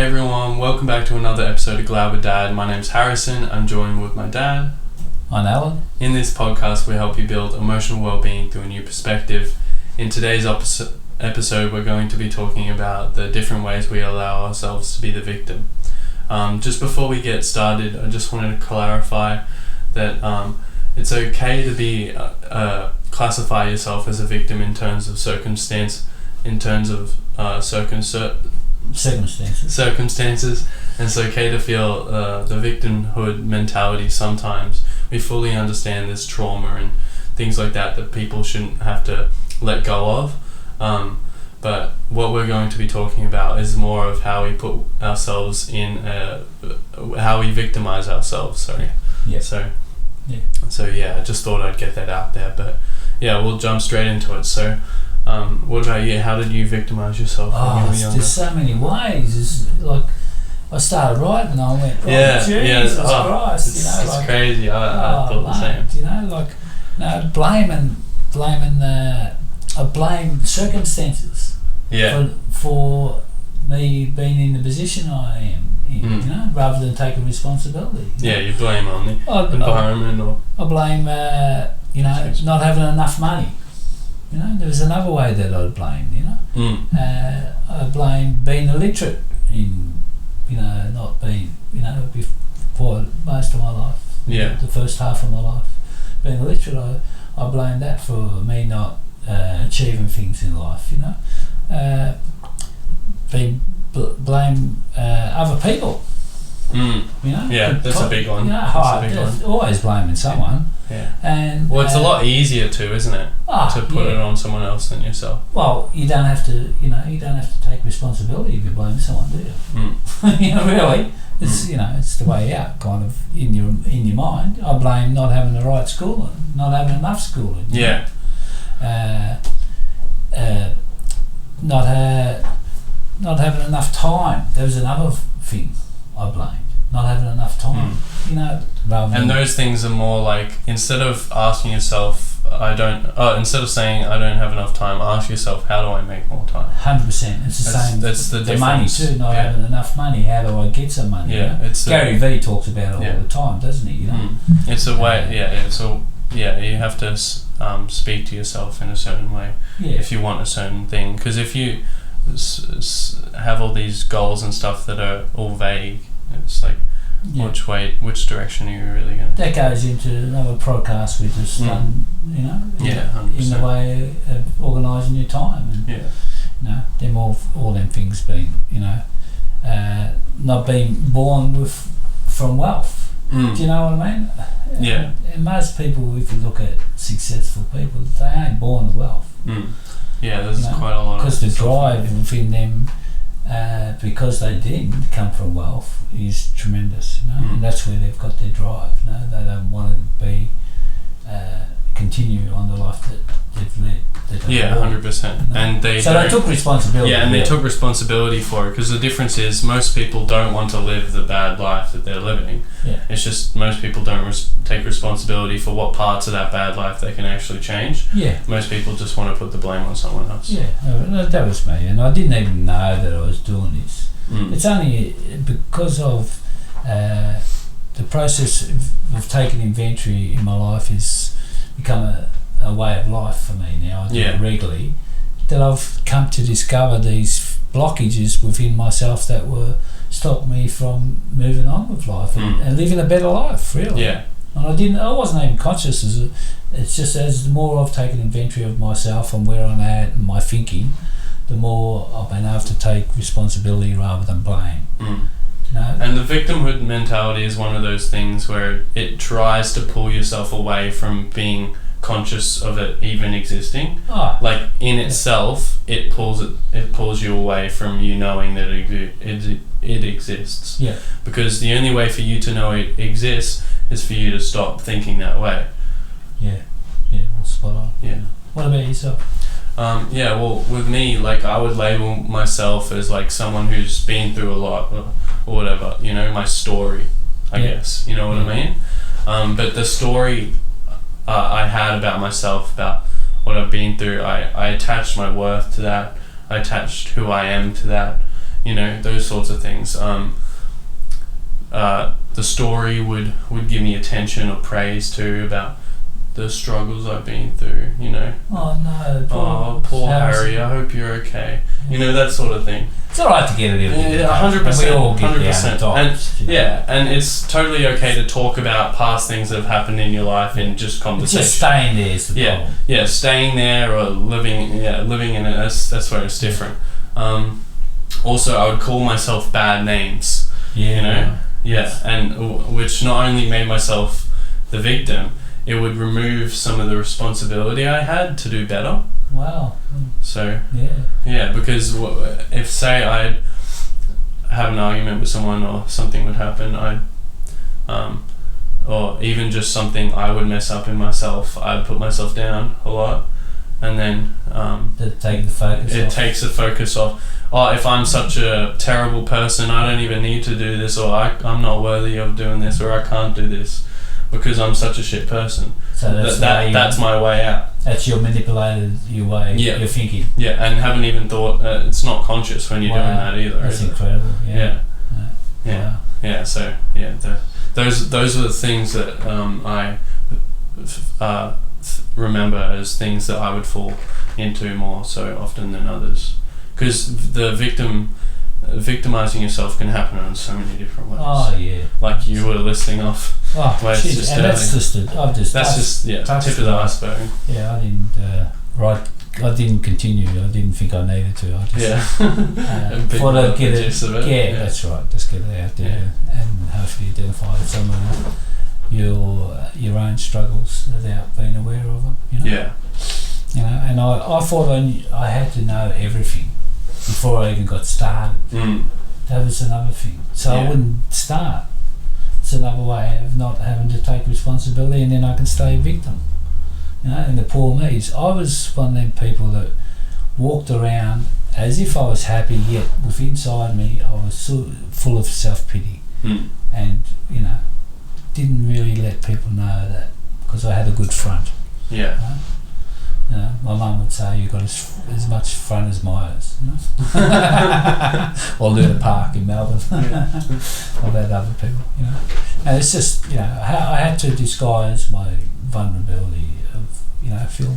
Hey everyone, welcome back to another episode of Glad with Dad. My name's Harrison. I'm joined with my dad. I'm Alan. In this podcast, we help you build emotional well-being through a new perspective. In today's episode, we're going to be talking about the different ways we allow ourselves to be the victim. Just before we get started, I just wanted to clarify that it's okay to be classify yourself as a victim in terms of circumstances, and it's okay to feel the victimhood mentality sometimes. We fully understand this trauma and things like that people shouldn't have to let go of. But what we're going to be talking about is more of how we put ourselves in, how we victimize ourselves. Yeah. So I just thought I'd get that out there. But yeah, we'll jump straight into it. So, what about you? How did you victimize yourself when you were younger? There's so many ways. It's like I started writing and I went, Jesus Christ, it's crazy. I thought the same. Blaming I blame circumstances. For me being in the position I am in, rather than taking responsibility. You blame on the environment I blame not having enough money. There was another way that I'd blame, I blame being illiterate in, not being, for most of my life. The first half of my life. Being illiterate, I blame that for me not achieving things in life, blame other people. That's a big one. Always blaming someone. And it's a lot easier to, isn't it, to put it on someone else than yourself. Well, you don't have to. You don't have to take responsibility if you blame someone, do you? Really, it's it's the way out, kind of in your mind. I blame not having the right schooling, not having enough schooling. Not having enough time. There was another thing I blamed. Not having enough time. And those things are more like, instead of asking yourself, instead of saying I don't have enough time, ask yourself, how do I make more time? 100%. It's the same. That's the difference. Money too. Not having enough money. How do I get some money? Gary Vee talks about it all the time, doesn't he? It's a way. You have to speak to yourself in a certain way if you want a certain thing. Because if you have all these goals and stuff that are all vague, it's like, which direction are you really going to? That goes into another podcast we just done, 100%. In the way of organising your time. And, all them things being, not being born from wealth. Do you know what I mean? And most people, if you look at successful people, they ain't born with wealth. There's quite a lot of... Because the drive within them, because they didn't come from wealth, is tremendous. And that's where they've got their drive. They don't want to be continue on the life that they've led. 100%. And they took responsibility. And they took responsibility for it, because the difference is most people don't want to live the bad life that they're living. It's just most people don't take responsibility for what parts of that bad life they can actually change. Most people just want to put the blame on someone else. That was me, and I didn't even know that I was doing this. It's only because of the process of taking inventory in my life has become a way of life for me now. I do it regularly, that I've come to discover these blockages within myself that were stopping me from moving on with life and living a better life, really. And I wasn't even conscious. It's just as the more I've taken inventory of myself and where I'm at and my thinking, the more I've been able to take responsibility rather than blame. And the victimhood mentality is one of those things where it tries to pull yourself away from being conscious of it even existing. Like in itself, it pulls you away from you knowing that it exists. Because the only way for you to know it exists is for you to stop thinking that way. Well, spot on. What about yourself? Well, with me, like, I would label myself as like someone who's been through a lot or whatever, my story, I guess, you know what I mean? But the story I had about myself, about what I've been through, I attached my worth to that. I attached who I am to that. you know, those sorts of things. The story would give me attention or praise too about the struggles I've been through, you know. Oh no, poor Harry, I hope you're okay. You know, that sort of thing. It's alright to get a little bit. 100%. We all get 100%. And yeah, and it's totally okay to talk about past things that have happened in your life in just conversation. Just staying there is the problem. Yeah, staying there or living in it. That's where it's different. Also, I would call myself bad names. Yeah. You know. Yeah, and which not only made myself the victim, it would remove some of the responsibility I had to do better. Wow. So because if say I'd have an argument with someone or something would happen, or even just something I would mess up in myself, I'd put myself down a lot, and then it takes the focus off. Oh, if I'm such a terrible person, I don't even need to do this, or I'm not worthy of doing this, or I can't do this because I'm such a shit person. So that's my way out. That's your manipulated way. Yeah. You're thinking. Yeah, and haven't even thought. It's not conscious when you're doing that either. That's incredible. Yeah. So those are the things that I remember as things that I would fall into more so often than others. Because the victimizing yourself can happen in so many different ways. Oh yeah. Like you were listing off. Oh, geez, and that's just tip of the iceberg. Yeah, I didn't continue. I didn't think I needed to. I just thought I'd get it. Yeah, that's right. Just get it out there and hopefully identify some of your own struggles without being aware of them. You know? Yeah. You know, and I thought I had to know everything before I even got started. That was another thing. So I wouldn't start. It's another way of not having to take responsibility, and then I can stay a victim. You know, and the poor me's. I was one of them people that walked around as if I was happy, yet with inside me I was so full of self-pity. And, you know, didn't really let people know that because I had a good front. Yeah. You know? You know, my mum would say you've got as much front as Myers, you know? Or Luna Park in Melbourne. Or about other people, you know. And it's just, you know, I had to disguise my vulnerability of, you know, feel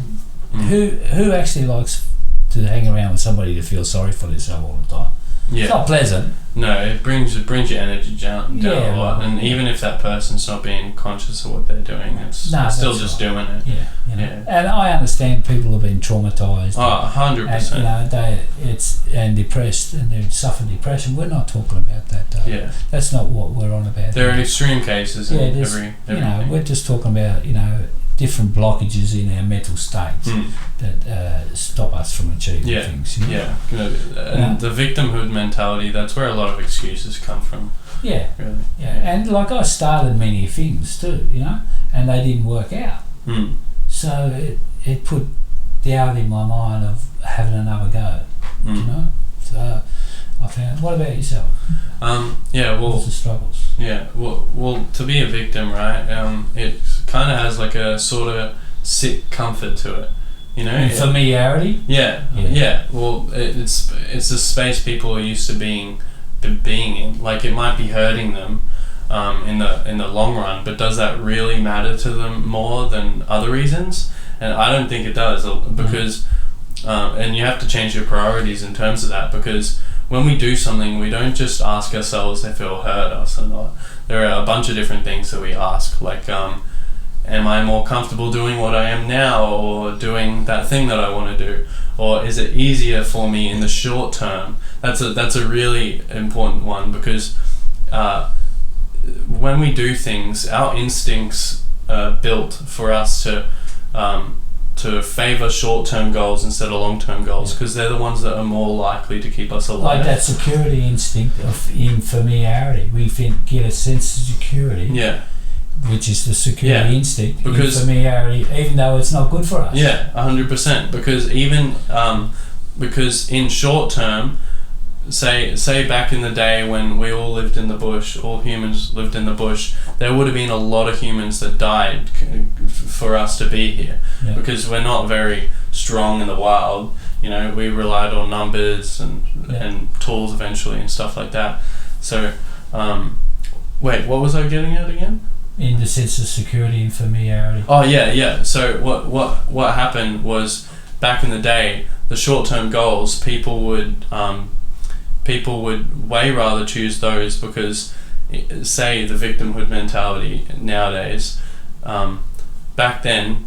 who actually likes to hang around with somebody to feel sorry for themselves all the time. Yeah. It's not pleasant. No, it brings your energy down a lot, and even if that person's not being conscious of what they're doing, it's still just doing it. Yeah, you know. And I understand people have been traumatised. 100%. You know, and depressed, and they suffer depression. We're not talking about that, though. Yeah, that's not what we're on about. There are extreme cases. In every you know, we're just talking about, you know, different blockages in our mental states that stop us from achieving things. You know? And the victimhood mentality, that's where a lot of excuses come from. Yeah. Really. Yeah. And like I started many things too, you know, and they didn't work out. So it put doubt in my mind of having another go, you know. So I found. What about yourself? What's the struggles? Yeah, well, to be a victim, right? It kind of has like a sort of sick comfort to it, you know. And familiarity. Yeah. Well, it's a space people are used to being in. Like it might be hurting them, in the long run, but does that really matter to them more than other reasons? And I don't think it does, because, and you have to change your priorities in terms of that, because when we do something, we don't just ask ourselves if it will hurt us or not. There are a bunch of different things that we ask, like, am I more comfortable doing what I am now, or doing that thing that I want to do? Or is it easier for me in the short term? That's a really important one, because when we do things, our instincts are built for us to favour short-term goals instead of long-term goals, because they're the ones that are more likely to keep us alive. Like that security instinct in familiarity. We get a sense of security. Yeah. Which is the security instinct in familiarity, even though it's not good for us. Yeah, 100%. Because even because in short term, say back in the day when we all lived in the bush, all humans lived in the bush, there would have been a lot of humans that died for us to be here, because we're not very strong in the wild. You know, we relied on numbers and tools eventually and stuff like that. So, wait, what was I getting at again? In the sense of security and familiarity. Oh yeah. So what happened was, back in the day, the short-term goals, people would way rather choose those because, say, the victimhood mentality nowadays, back then,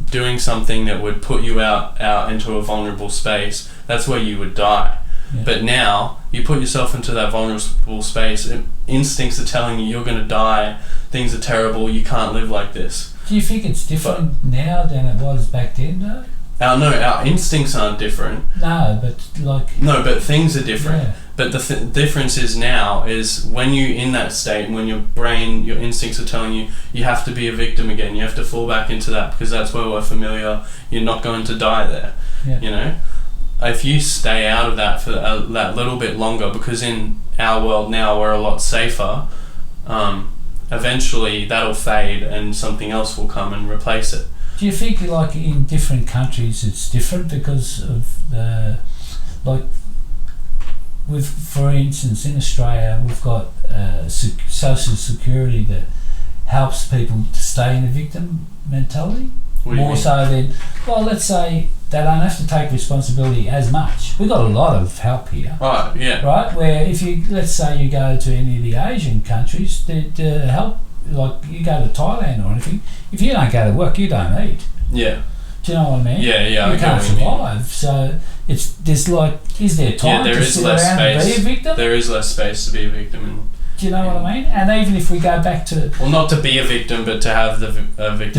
doing something that would put you out into a vulnerable space, that's where you would die. Yeah. But now, you put yourself into that vulnerable space, instincts are telling you you're going to die, things are terrible, you can't live like this. Do you think it's different now than it was back then, though? Our instincts aren't different. No, but things are different. Yeah. But the difference is now is when you're in that state, and when your brain, your instincts are telling you you have to be a victim again, you have to fall back into that because that's where we're familiar, you're not going to die there. Yeah. You know? If you stay out of that for that little bit longer, because in our world now we're a lot safer, eventually that'll fade and something else will come and replace it. Do you think, like, in different countries it's different because of the, like, for instance, in Australia we've got social security that helps people to stay in a victim mentality more so than, well, let's say they don't have to take responsibility as much. We've got a lot of help here. Right, yeah. Right, where if you, let's say you go to any of the Asian countries, the help, like you go to Thailand or anything, if you don't go to work, you don't eat. Yeah. Do you know what I mean? Yeah. You can't survive. So there's like, is there time to sit around and be a victim? There is less space to be a victim. Do you know what I mean? And even if we go back to... Well, not to be a victim, but to have the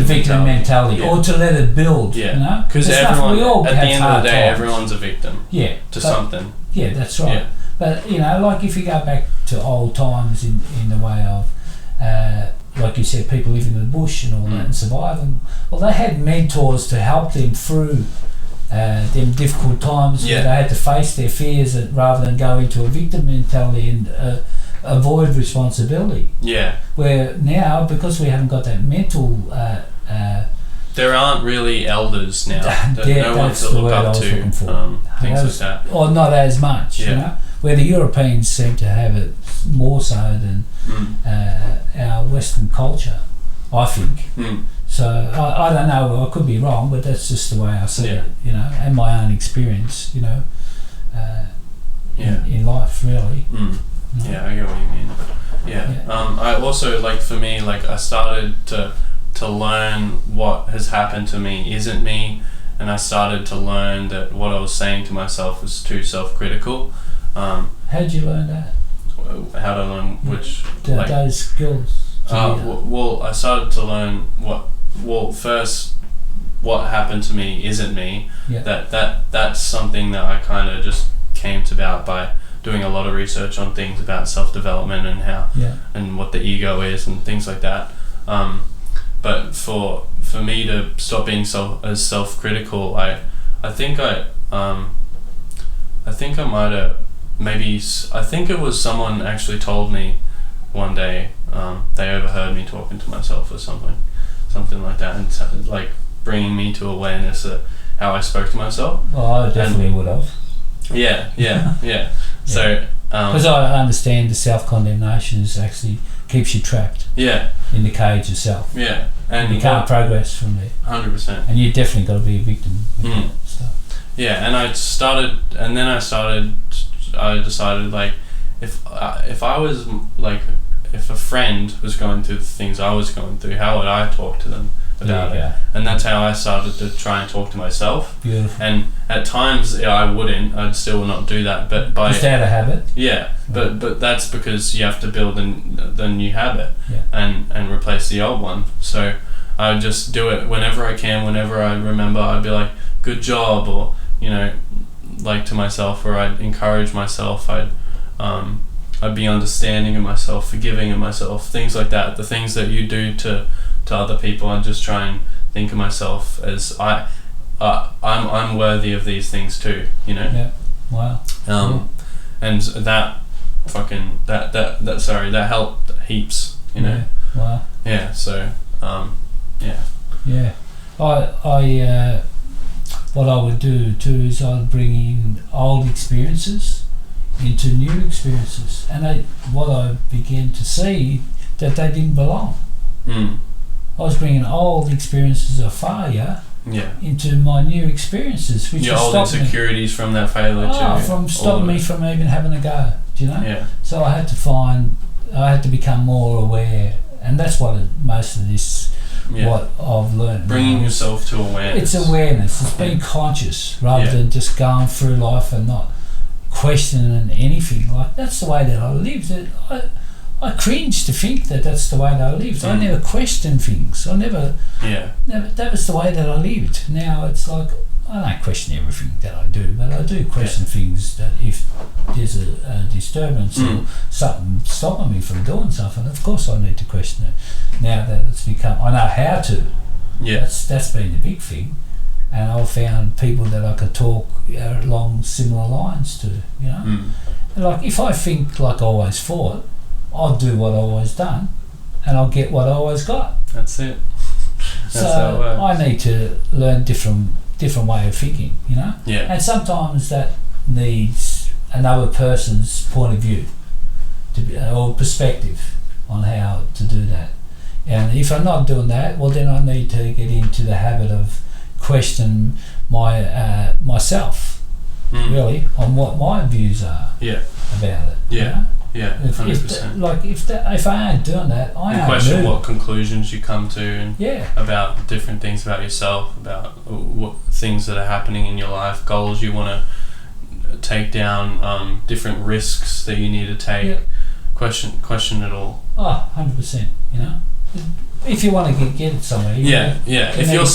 victim mentality. Or to let it build, you know? Because everyone, at the end of the day, everyone's a victim. Yeah. To something. Yeah, that's right. Yeah. But, you know, like if you go back to old times in the way of, like you said, people living in the bush and all that and surviving, well, they had mentors to help them through them difficult times where they had to face their fears rather than go into a victim mentality and avoid responsibility. Yeah. Where now, because we haven't got that mental... there aren't really elders now. No one to look up to. Things like that. Or not as much, you know? Where the Europeans seem to have it more so than our Western culture, I think. So I don't know, I could be wrong, but that's just the way I see it, you know, and my own experience, you know, in life, really. Yeah, I get what you mean. Yeah. I also, like, for me, like, I started to learn what has happened to me isn't me, and I started to learn that what I was saying to myself was too self-critical. How'd you learn that? How did I learn which... those skills? Well, I started to learn first, what happened to me isn't me. Yeah. That's something that I kind of just came about by doing a lot of research on things about self-development and how and what the ego is and things like that. But for me to stop being as self-critical, I think I might have I think it was someone actually told me one day, they overheard me talking to myself or something like that, and like bringing me to awareness of how I spoke to myself. Well, I definitely would have. Yeah. So because I understand the self-condemnation actually keeps you trapped. Yeah. In the cage yourself. Yeah. And you can't progress from there. 100%. And you definitely got to be a victim. Yeah, and I decided, like, if I was, like, if a friend was going through the things I was going through, how would I talk to them about it? And that's how I started to try and talk to myself. Beautiful. And at times I'd still not do that, but by just out of habit. Yeah, but that's because you have to build the new habit and replace the old one. So I would just do it whenever I can, whenever I remember. I'd be like, good job, or, you know, like, to myself, or I'd encourage myself. I'd be understanding of myself, forgiving of myself, things like that. The things that you do to other people, I just try and think of myself as I'm worthy of these things too, you know. Yeah. Wow. And that helped heaps, you know. Yeah. Wow. Yeah. So, yeah. Yeah. I what I would do too is I'd bring in old experiences into new experiences, and what I began to see that they didn't belong. I was bringing old experiences of failure into my new experiences, which your old insecurities from that failure from stopping me from even having a go. Do you know? Yeah. So I had to become more aware, and that's what most of this. What I've learned. Bringing yourself to awareness. It's awareness. It's being conscious rather than just going through life and not questioning anything. Like, that's the way that I lived. I cringe to think that that's the way that I lived. I never questioned things. Never, that was the way that I lived. Now it's like, I don't question everything that I do, but I do question things that if there's a disturbance or something stopping me from doing something, of course I need to question it. Now that it's become, I know how to. Yeah. That's been the big thing. And I've found people that I could talk along similar lines to, you know. And like, if I think like I always thought, I'll do what I always done, and I'll get what I always got. That's it. That's how it works. I need to learn different way of thinking, you know. Yeah. And sometimes that needs another person's point of view, or perspective on how to do that. And if I'm not doing that, well, then I need to get into the habit of questioning myself, really, on what my views are about it. Yeah. You know? Yeah, 100%. If I ain't doing that, I ain't question what conclusions you come to, and about different things about yourself, about what things that are happening in your life, goals you want to take down, different risks that you need to take. Yeah. Question it all. 100%. You know, if you want to get somewhere. If you're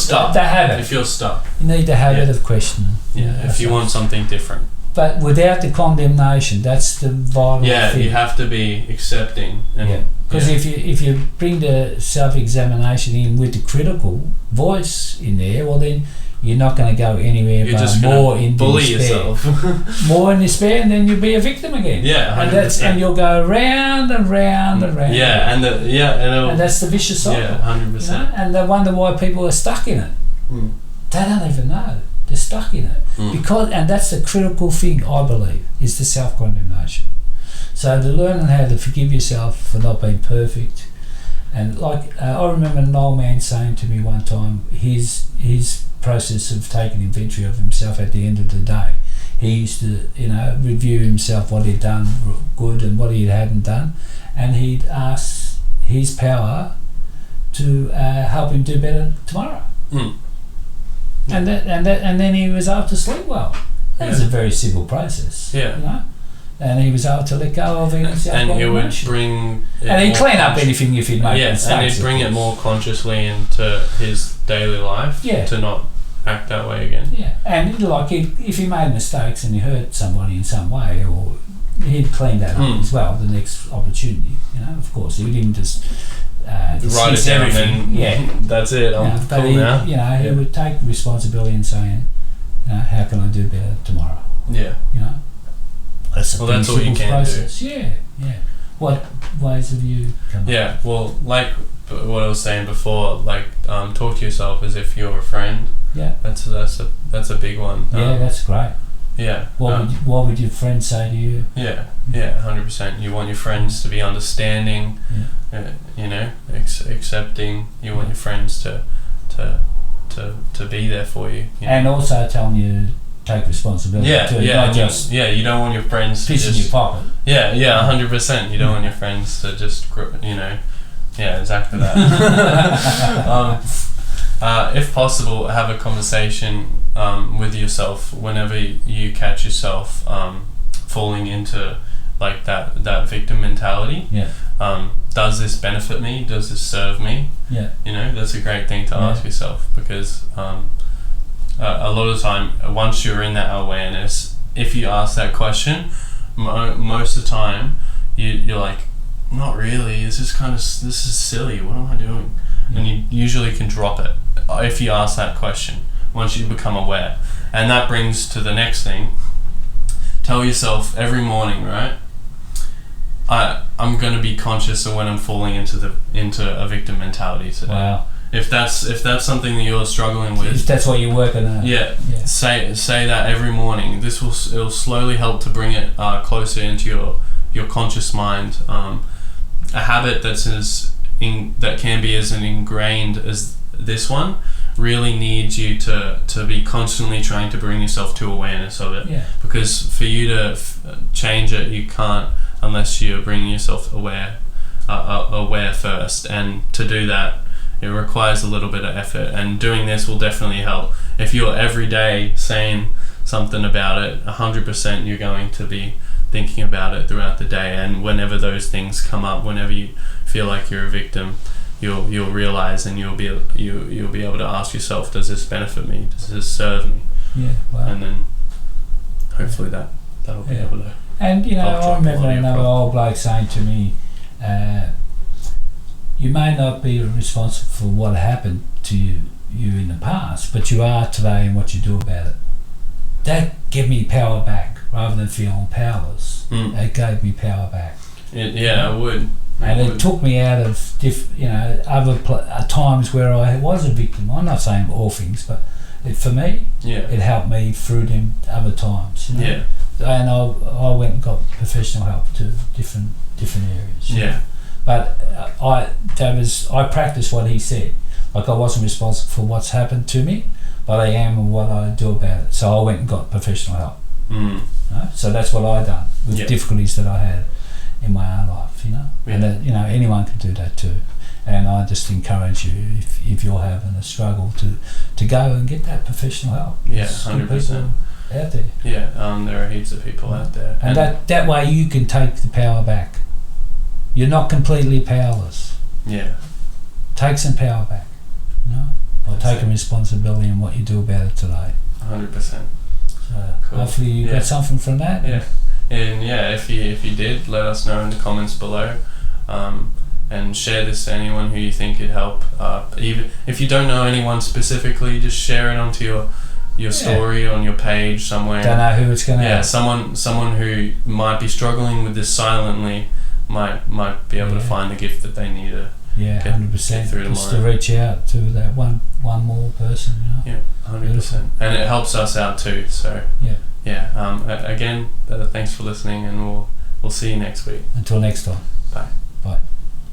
stuck, you need the habit of questioning. Yeah. If you want something different. But without the condemnation, that's the vital thing. Yeah, you have to be accepting. Because if you bring the self-examination in with the critical voice in there, well then you're not going to go anywhere. You're just more in bully despair. yourself. More in despair, and then you'll be a victim again. Yeah, 100%. And you'll go round and round and round. Yeah, and that's the vicious cycle. Yeah, 100%. You know? And they wonder why people are stuck in it. They don't even know. They're stuck in it and that's the critical thing, I believe, is the self-condemnation. So to learning how to forgive yourself for not being perfect, and like I remember an old man saying to me one time, his process of taking inventory of himself at the end of the day, he used to review himself, what he'd done good and what he hadn't done, and he'd ask his power to help him do better tomorrow. And then he was able to sleep well. That was a very simple process. Yeah. You know? And he was able to let go of himself. And he would bring and he'd clean up anything if he'd made mistakes. And he'd bring it more consciously into his daily life to not act that way again. Yeah. And like if he made mistakes and he hurt somebody in some way, or he'd clean that up as well the next opportunity. Of course, he didn't just write it down and that's it. I'm cool now. He would take responsibility and saying, how can I do better tomorrow? Yeah. That's that's all you can process. Do. Yeah. What ways have you come up? Yeah. Well, like what I was saying before, like talk to yourself as if you're a friend. Yeah. That's a big one. That's great. Yeah. What would your friends say to you? Yeah. 100%. You want your friends to be understanding. Accepting. You want your friends to be there for you. And also telling you take responsibility too. You don't want your friends to piss in your pocket. 100%. You don't want your friends to just exactly that. If possible, have a conversation with yourself whenever you catch yourself falling into like that victim mentality. Does this benefit me? Does this serve me? That's a great thing to ask yourself, because a lot of the time, once you're in that awareness, if you ask that question, most of the time you're like, not really, this is silly, what am I doing? And you usually can drop it if you ask that question once you become aware. And that brings to the next thing. Tell yourself every morning, right, I'm going to be conscious of when I'm falling into a victim mentality today. Wow. if that's something that you're struggling with, if that's what you're working on, say that every morning. It'll slowly help to bring it closer into your conscious mind. A habit that can be as ingrained as this one really needs you to be constantly trying to bring yourself to awareness of it. Yeah. Because for you to change it, you can't unless you're bringing yourself aware first. And to do that, it requires a little bit of effort. And doing this will definitely help. If you're every day saying something about it, 100% you're going to be thinking about it throughout the day. And whenever those things come up, whenever you feel like you're a victim, you'll realize, and you'll be able to ask yourself, does this benefit me? Does this serve me? Yeah, wow. And then hopefully that'll be able to. And I remember another old bloke saying to me, you may not be responsible for what happened to you in the past, but you are today and what you do about it. That gave me power back rather than feeling powerless. It gave me power back. I would. And it took me out of other times where I was a victim. I'm not saying all things, but for me, it helped me through them other times. Yeah. And I went and got professional help to different areas. Yeah. But I practiced what he said. Like, I wasn't responsible for what's happened to me, but I am and what I do about it. So I went and got professional help. So that's what I done with difficulties that I had in my own life, and that, anyone can do that too. And I just encourage you, if you're having a struggle, to go and get that professional help. Yeah, 100%. Out there. Yeah, there are heaps of people out there, and that way you can take the power back. You're not completely powerless. Yeah. Take some power back, by taking responsibility in what you do about it today. 100%. So cool. Hopefully you got something from that. Yeah. And if you did, let us know in the comments below, and share this to anyone who you think could help. Even if you don't know anyone specifically, just share it onto your story on your page somewhere. Don't know who it's going to help. someone who might be struggling with this silently might be able to find the gift that they need to 100%. through just to reach out to that one more person. 100%. And it helps us out too. So again, thanks for listening, and we'll see you next week. Until next time. Bye.